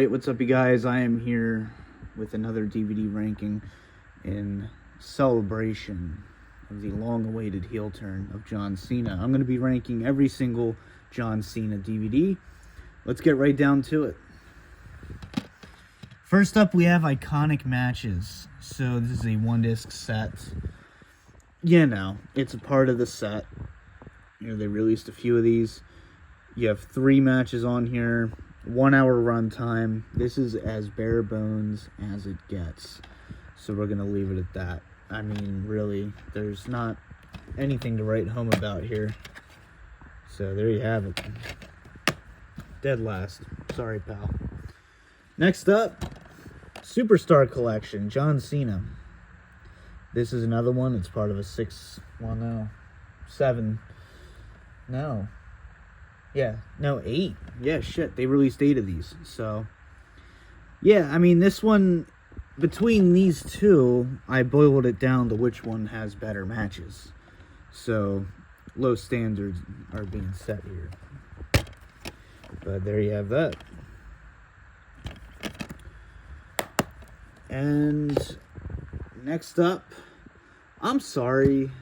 Alright, what's up you guys? I am here with another DVD ranking in celebration of the long-awaited heel turn of John Cena. I'm going to be ranking every single John Cena DVD. Let's get right down to it. First up, we have iconic matches. So this is a one-disc set. You know, it's a part of the set. You know, they released a few of these. You have 3 matches on here. 1 hour runtime. This is as bare bones as it gets. So we're going to leave it at that. I mean, really, there's not anything to write home about here. So there you have it. Dead last. Sorry, pal. Next up, Superstar Collection, John Cena. This is another one. It's part of a 8. Yeah, shit. They released 8 of these. So, yeah, I mean, this one, between these two, I boiled it down to which one has better matches. So, low standards are being set here. But there you have that. And next up, I'm sorry.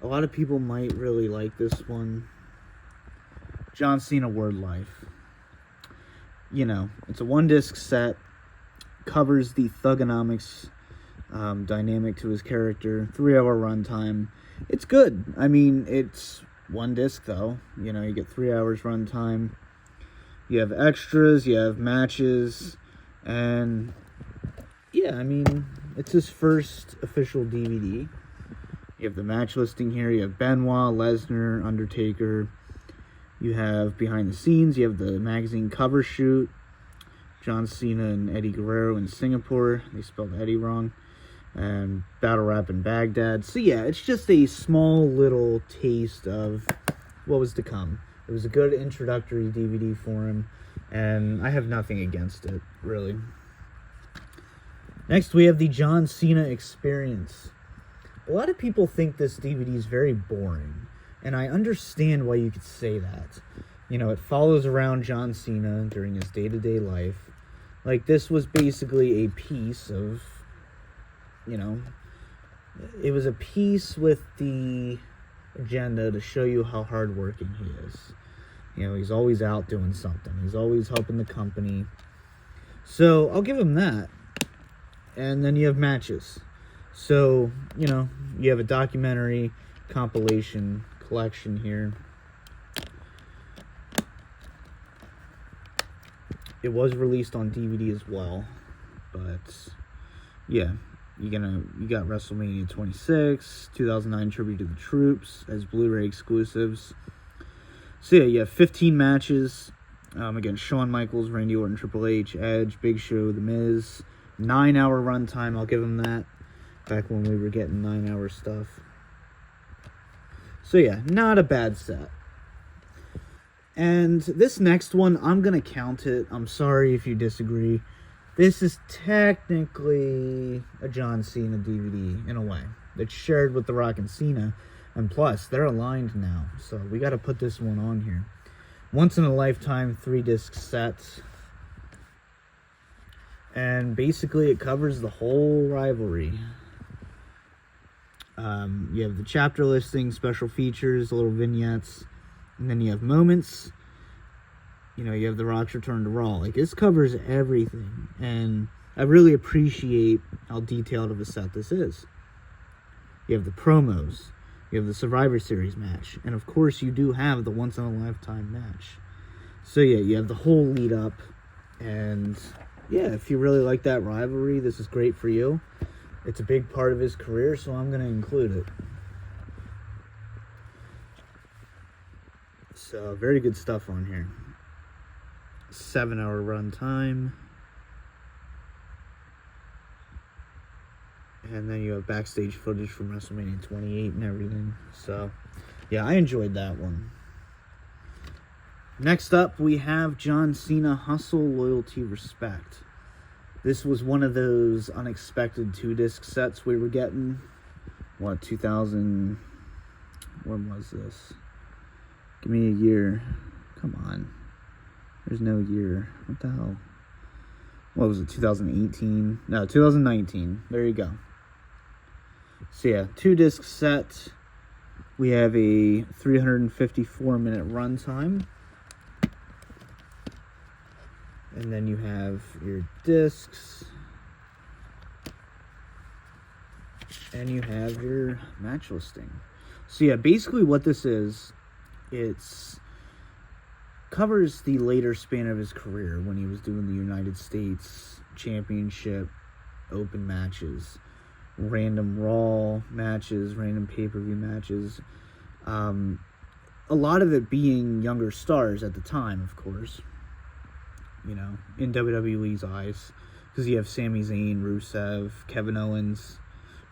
A lot of people might really like this one. John Cena Word Life. You know, it's a one-disc set. Covers the thugonomics dynamic to his character. 3-hour runtime. It's good. I mean, it's one disc, though. You know, you get 3 hours runtime. You have extras. You have matches. And, yeah, I mean, it's his first official DVD. You have the match listing here. You have Benoit, Lesnar, Undertaker. You have behind the scenes. You have the magazine cover shoot. John Cena and Eddie Guerrero in Singapore. They spelled Eddie wrong. And Battle Rap in Baghdad. So yeah, it's just a small little taste of what was to come. It was a good introductory DVD for him. And I have nothing against it, really. Next, we have the John Cena Experience. A lot of people think this DVD is very boring. And I understand why you could say that. You know, it follows around John Cena during his day-to-day life. Like, this was basically a piece of, you know, it was a piece with the agenda to show you how hardworking he is. You know, he's always out doing something. He's always helping the company. So, I'll give him that. And then you have matches. So, you know, you have a documentary compilation collection here. It was released on DVD as well, but yeah, you got WrestleMania 26, 2009 Tribute to the Troops as Blu-ray exclusives. So yeah, you have 15 matches against Shawn Michaels, Randy Orton, Triple H, Edge, Big Show, The Miz. 9-hour runtime, I'll give him that. Back when we were getting 9-hour stuff. So yeah, not a bad set. And this next one, I'm going to count it. I'm sorry if you disagree. This is technically a John Cena DVD, in a way. It's shared with The Rock and Cena. And plus, they're aligned now. So we got to put this one on here. Once in a lifetime, 3-disc set. And basically, it covers the whole rivalry. You have the chapter listing, special features, little vignettes, and then you have moments. You know, you have The Rock's return to Raw. Like, this covers everything, and I really appreciate how detailed of a set this is. You have the promos, you have the Survivor Series match, and of course you do have the once-in-a-lifetime match. So yeah, you have the whole lead-up, and yeah, if you really like that rivalry, this is great for you. It's a big part of his career, so I'm going to include it. So, very good stuff on here. 7-hour runtime. And then you have backstage footage from WrestleMania 28 and everything. So, yeah, I enjoyed that one. Next up, we have John Cena Hustle, Loyalty, Respect. This was one of those unexpected 2-disc sets we were getting. What, 2000... When was this? Give me a year. Come on. There's no year. What the hell? What was it, 2018? No, 2019. There you go. So yeah, 2-disc set. We have a 354-minute runtime. And then you have your discs. And you have your match listing. So yeah, basically what this is, it's covers the later span of his career when he was doing the United States Championship Open matches, random Raw matches, random pay-per-view matches. A lot of it being younger stars at the time, of course. You know, in WWE's eyes. Because you have Sami Zayn, Rusev, Kevin Owens,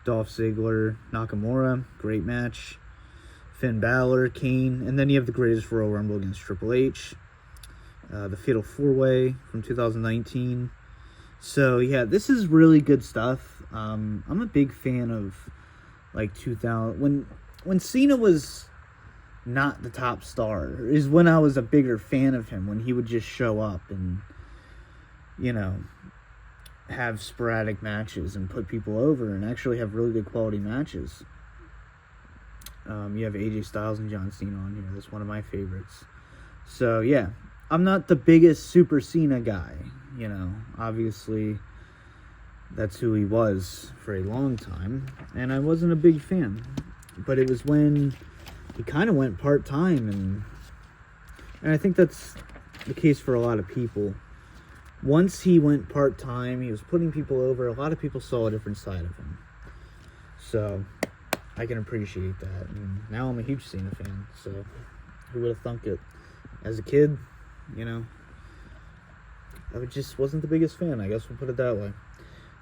Dolph Ziggler, Nakamura, great match. Finn Balor, Kane, and then you have the Greatest Royal Rumble against Triple H. The Fatal 4-Way from 2019. So, yeah, this is really good stuff. I'm a big fan of, like, 2000... When Cena was not the top star is when I was a bigger fan of him, when he would just show up and, you know, have sporadic matches and put people over and actually have really good quality matches. You have AJ Styles and John Cena on here. That's one of my favorites. So, yeah, I'm not the biggest Super Cena guy, you know. Obviously, that's who he was for a long time, and I wasn't a big fan. But it was when he kind of went part-time, and I think that's the case for a lot of people. Once he went part-time, he was putting people over. A lot of people saw a different side of him. So, I can appreciate that. And now I'm a huge Cena fan, so who would have thunk it? As a kid, you know, I just wasn't the biggest fan. I guess we'll put it that way.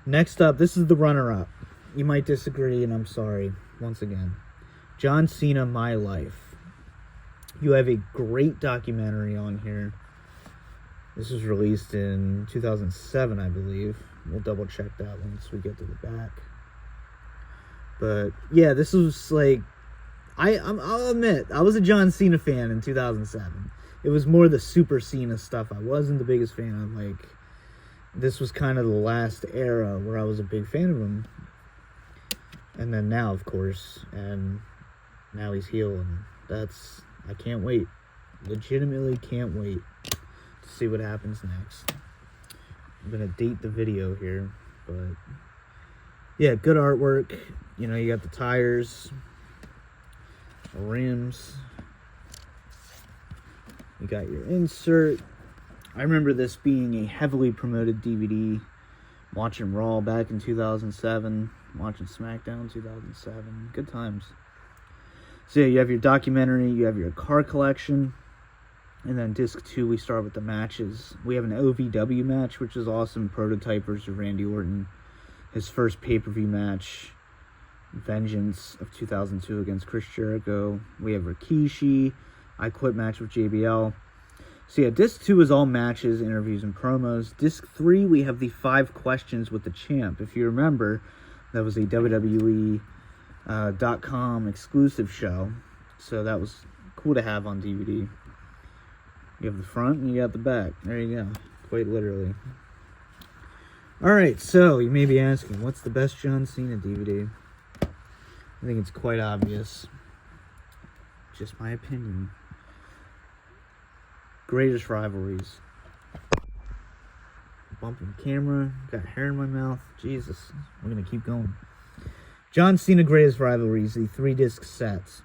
Next up, this is the runner-up. You might disagree, and I'm sorry, once again. John Cena, My Life. You have a great documentary on here. This was released in 2007, I believe. We'll double-check that once we get to the back. But, yeah, this was, like... I'll admit, I was a John Cena fan in 2007. It was more the Super Cena stuff I wasn't the biggest fan of. Like, this was kind of the last era where I was a big fan of him. And then now, of course, and now he's heel, and that's... I can't wait. Legitimately can't wait to see what happens next. I'm going to date the video here, but... yeah, good artwork. You know, you got the tires, the rims. You got your insert. I remember this being a heavily promoted DVD. Watching Raw back in 2007. Watching SmackDown 2007. Good times. So yeah, you have your documentary. You have your car collection. And then disc 2, we start with the matches. We have an OVW match, which is awesome. Prototype versus Randy Orton. His first pay-per-view match. Vengeance of 2002 against Chris Jericho. We have Rikishi. I Quit match with JBL. So yeah, disc 2 is all matches, interviews, and promos. Disc 3, we have the 5 questions with the champ. If you remember, that was a WWE.com exclusive show. So that was cool to have on DVD. You have the front and you got the back. There you go. Quite literally. Alright, so you may be asking, what's the best John Cena DVD? I think it's quite obvious. Just my opinion. Greatest Rivalries. Bumping the camera. Got hair in my mouth. Jesus. We're going to keep going. John Cena Greatest Rivalries, the 3-disc sets.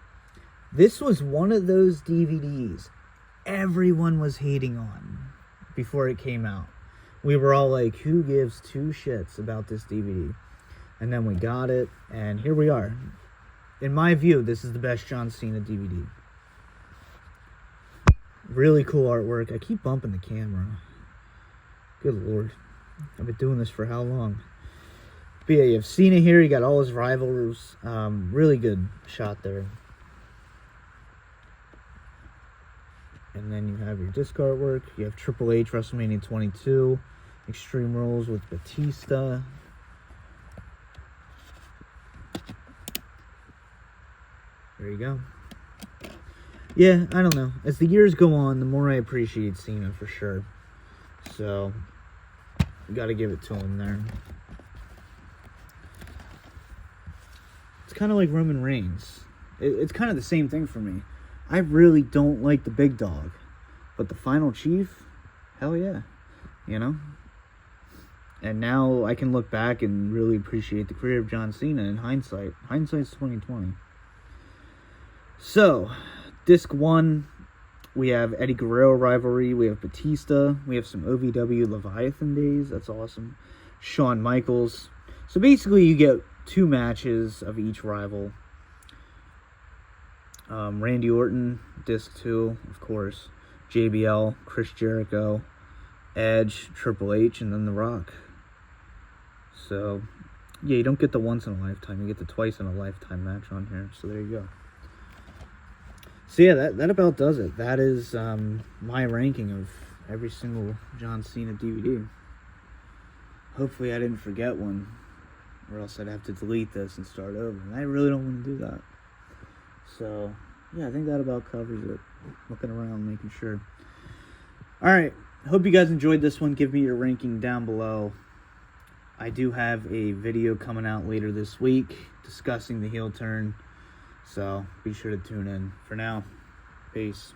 This was one of those DVDs everyone was hating on before it came out. We were all like, who gives 2 shits about this DVD? And then we got it, and here we are. In my view, this is the best John Cena DVD. Really cool artwork. I keep bumping the camera. Good lord. I've been doing this for how long? But yeah, you have Cena here. You got all his rivals. Really good shot there. And then you have your disc artwork. You have Triple H, WrestleMania 22. Extreme Rules with Batista. There you go. Yeah, I don't know. As the years go on, the more I appreciate Cena for sure. So, you got to give it to him there. It's kind of like Roman Reigns. It's kind of the same thing for me. I really don't like the big dog, but the final chief, hell yeah, you know? And now I can look back and really appreciate the career of John Cena in hindsight. Hindsight's 2020. So, disc 1, we have Eddie Guerrero rivalry, we have Batista, we have some OVW Leviathan days, that's awesome. Shawn Michaels. So basically you get 2 matches of each rival. Randy Orton, disc 2, of course. JBL, Chris Jericho, Edge, Triple H, and then The Rock. So, yeah, you don't get the once in a lifetime, you get the twice in a lifetime match on here. So there you go. So yeah, that about does it. That is my ranking of every single John Cena DVD. Hopefully I didn't forget one, or else I'd have to delete this and start over. And I really don't want to do that. So, yeah, I think that about covers it. Looking around, making sure. Alright, hope you guys enjoyed this one. Give me your ranking down below. I do have a video coming out later this week discussing the heel turn. So, be sure to tune in. For now, peace.